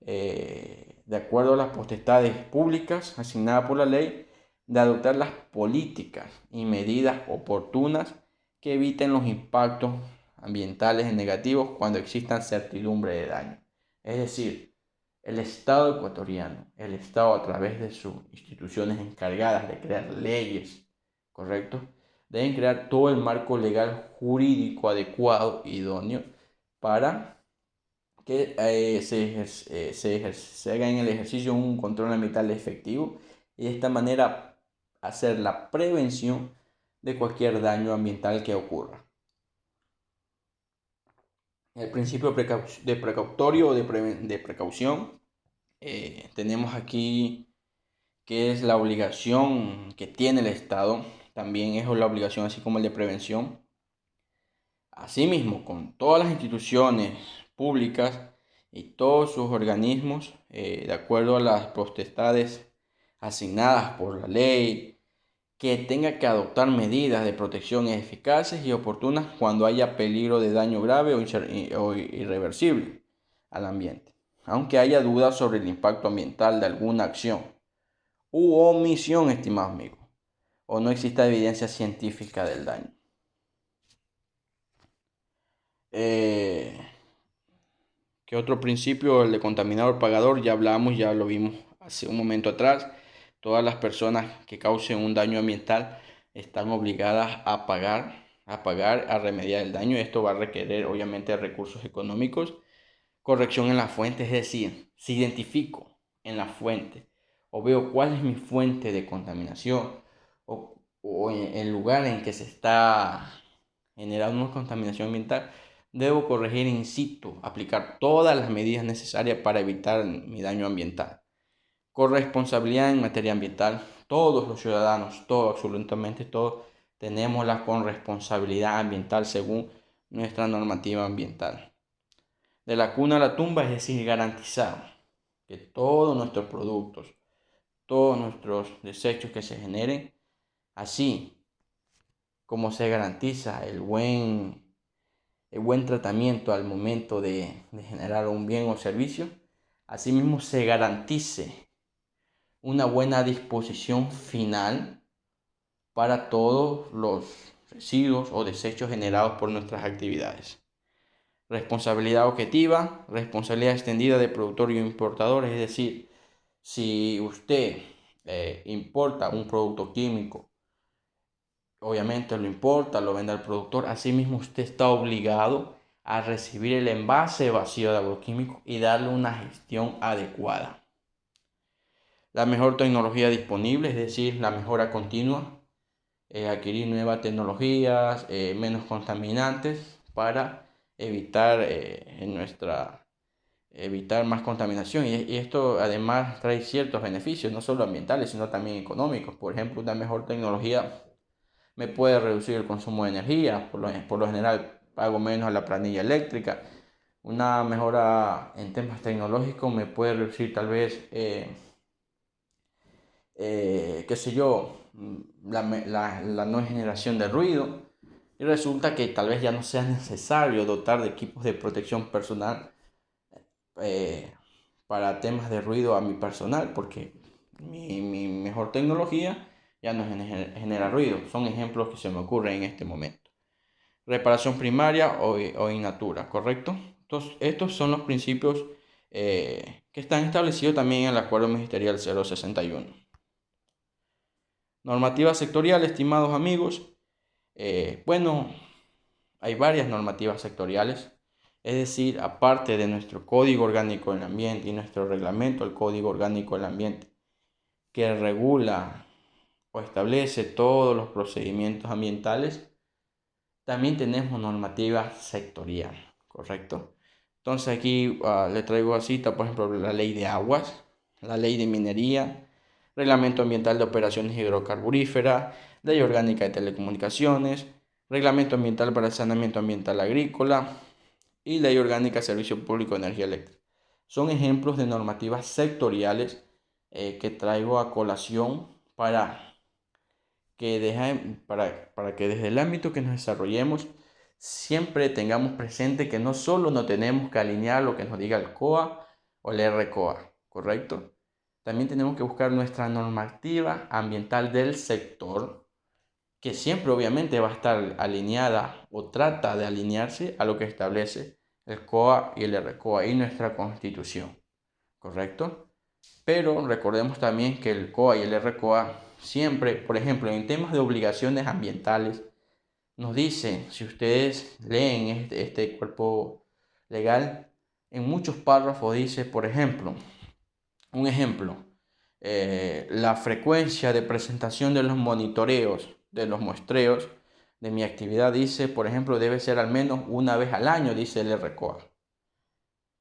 De acuerdo a las potestades públicas asignadas por la ley, de adoptar las políticas y medidas oportunas que eviten los impactos ambientales negativos cuando existan certidumbre de daño. Es decir, El Estado ecuatoriano, el Estado a través de sus instituciones encargadas de crear leyes, ¿correcto? Deben crear todo el marco legal jurídico adecuado, idóneo, para que se haga en el ejercicio un control ambiental efectivo y de esta manera hacer la prevención de cualquier daño ambiental que ocurra. El principio de precautorio o de precaución, tenemos aquí que es la obligación que tiene el Estado, también es la obligación así como el de prevención. Asimismo, con todas las instituciones públicas y todos sus organismos, de acuerdo a las potestades asignadas por la ley, que tenga que adoptar medidas de protección eficaces y oportunas cuando haya peligro de daño grave o irreversible al ambiente, aunque haya dudas sobre el impacto ambiental de alguna acción u omisión, estimado amigo, o no exista evidencia científica del daño. ¿Qué otro principio? El de contaminador pagador, ya hablamos, ya lo vimos hace un momento atrás. Todas las personas que causen un daño ambiental están obligadas a pagar, a remediar el daño. Esto va a requerir obviamente recursos económicos. Corrección en la fuente, es decir, si identifico en la fuente o veo cuál es mi fuente de contaminación o en el lugar en que se está generando una contaminación ambiental, debo corregir in situ, aplicar todas las medidas necesarias para evitar mi daño ambiental. Corresponsabilidad en materia ambiental. Todos los ciudadanos, todos, absolutamente todos, tenemos la corresponsabilidad ambiental según nuestra normativa ambiental. De la cuna a la tumba, es decir, garantizar que todos nuestros productos, todos nuestros desechos que se generen, así como se garantiza el buen tratamiento al momento de generar un bien o servicio, asimismo se garantice una buena disposición final para todos los residuos o desechos generados por nuestras actividades. Responsabilidad objetiva, responsabilidad extendida de productor y importador, es decir, si usted importa un producto químico, obviamente lo importa, lo vende al productor, asimismo usted está obligado a recibir el envase vacío de agroquímicos y darle una gestión adecuada. La mejor tecnología disponible, es decir, la mejora continua, adquirir nuevas tecnologías, menos contaminantes para evitar evitar más contaminación. Y esto además trae ciertos beneficios, no solo ambientales, sino también económicos. Por ejemplo, una mejor tecnología me puede reducir el consumo de energía, por lo general pago menos a la planilla eléctrica. Una mejora en temas tecnológicos me puede reducir tal vez, qué sé yo, la no generación de ruido. Y resulta que tal vez ya no sea necesario dotar de equipos de protección personal eh, para temas de ruido a mi personal, porque mi mejor tecnología ya no genera ruido. Son ejemplos que se me ocurren en este momento. Reparación primaria o in natura, ¿correcto? Entonces, estos son los principios que están establecidos también en el Acuerdo Ministerial 061. Normativa sectorial, estimados amigos. Bueno, hay varias normativas sectoriales. Es decir, aparte de nuestro Código Orgánico del Ambiente y nuestro reglamento, el Código Orgánico del Ambiente, que regula o establece todos los procedimientos ambientales, también tenemos normativa sectorial, ¿correcto? Entonces aquí le traigo a cita, por ejemplo, la ley de aguas, la ley de minería, reglamento ambiental de operaciones hidrocarburíferas, ley orgánica de telecomunicaciones, reglamento ambiental para el saneamiento ambiental agrícola y ley orgánica de servicio público de energía eléctrica. Son ejemplos de normativas sectoriales que traigo a colación para que desde el ámbito que nos desarrollemos siempre tengamos presente que no solo no tenemos que alinear lo que nos diga el COA o el RCOA, ¿correcto? También tenemos que buscar nuestra normativa ambiental del sector, que siempre obviamente va a estar alineada o trata de alinearse a lo que establece el COA y el RCOA y nuestra Constitución. ¿correcto? Pero recordemos también que el COA y el RCOA siempre, por ejemplo, en temas de obligaciones ambientales, nos dice, si ustedes leen este cuerpo legal, en muchos párrafos dice, por ejemplo, un ejemplo, la frecuencia de presentación de los monitoreos, de los muestreos de mi actividad, dice, por ejemplo, debe ser al menos una vez al año, dice el RCOA.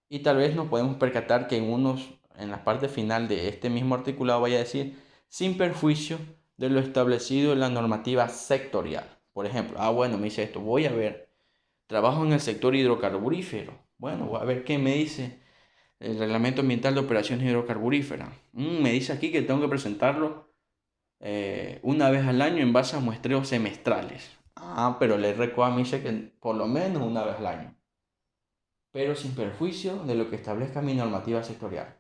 Y tal vez nos podemos percatar que en la parte final de este mismo articulado vaya a decir, sin perjuicio de lo establecido en la normativa sectorial. Por ejemplo, bueno, me dice esto, voy a ver, trabajo en el sector hidrocarburífero. Bueno, voy a ver qué me dice el Reglamento Ambiental de Operaciones Hidrocarburíferas. Me dice aquí que tengo que presentarlo una vez al año en base a muestreos semestrales. Pero el RCOA me dice que por lo menos una vez al año, pero sin perjuicio de lo que establezca mi normativa sectorial.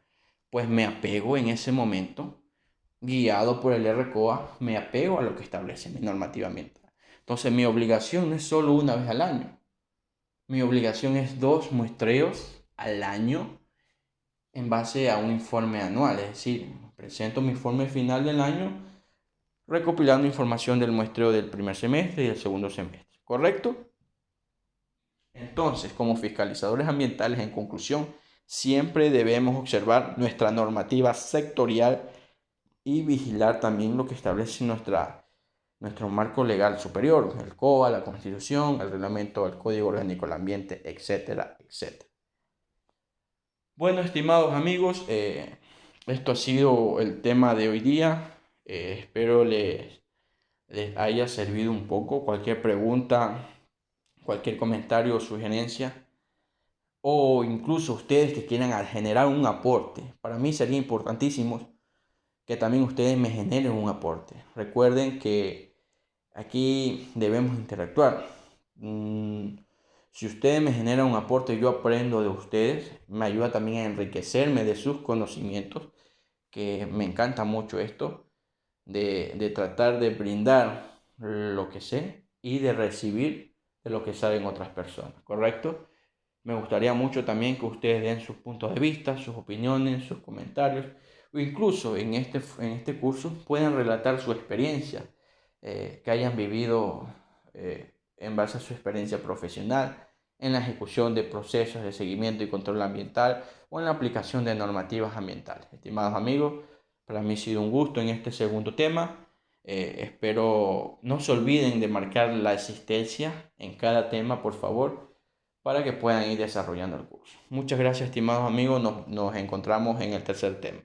Pues me apego en ese momento, guiado por el RCOA, me apego a lo que establece mi normativa ambiental. Entonces mi obligación no es solo una vez al año, mi obligación es 2 muestreos al año en base a un informe anual, es decir, presento mi informe final del año recopilando información del muestreo del primer semestre y del segundo semestre, ¿correcto? Entonces, como fiscalizadores ambientales, en conclusión, siempre debemos observar nuestra normativa sectorial y vigilar también lo que establece nuestro marco legal superior, el COA, la Constitución, el reglamento, el Código Orgánico del Ambiente, etcétera, etcétera. Bueno, estimados amigos, esto ha sido el tema de hoy día. Espero les haya servido un poco. Cualquier pregunta, cualquier comentario o sugerencia, o incluso ustedes que quieran generar un aporte. Para mí sería importantísimo que también ustedes me generen un aporte. Recuerden que aquí debemos interactuar. Si ustedes me generan un aporte, yo aprendo de ustedes, me ayuda también a enriquecerme de sus conocimientos, que me encanta mucho esto, de tratar de brindar lo que sé y de recibir de lo que saben otras personas, ¿correcto? Me gustaría mucho también que ustedes den sus puntos de vista, sus opiniones, sus comentarios, o incluso en este curso puedan relatar su experiencia, que hayan vivido en base a su experiencia profesional, en la ejecución de procesos de seguimiento y control ambiental o en la aplicación de normativas ambientales. Estimados amigos, para mí ha sido un gusto en este segundo tema. Espero no se olviden de marcar la existencia en cada tema, por favor, para que puedan ir desarrollando el curso. Muchas gracias, estimados amigos. Nos encontramos en el tercer tema.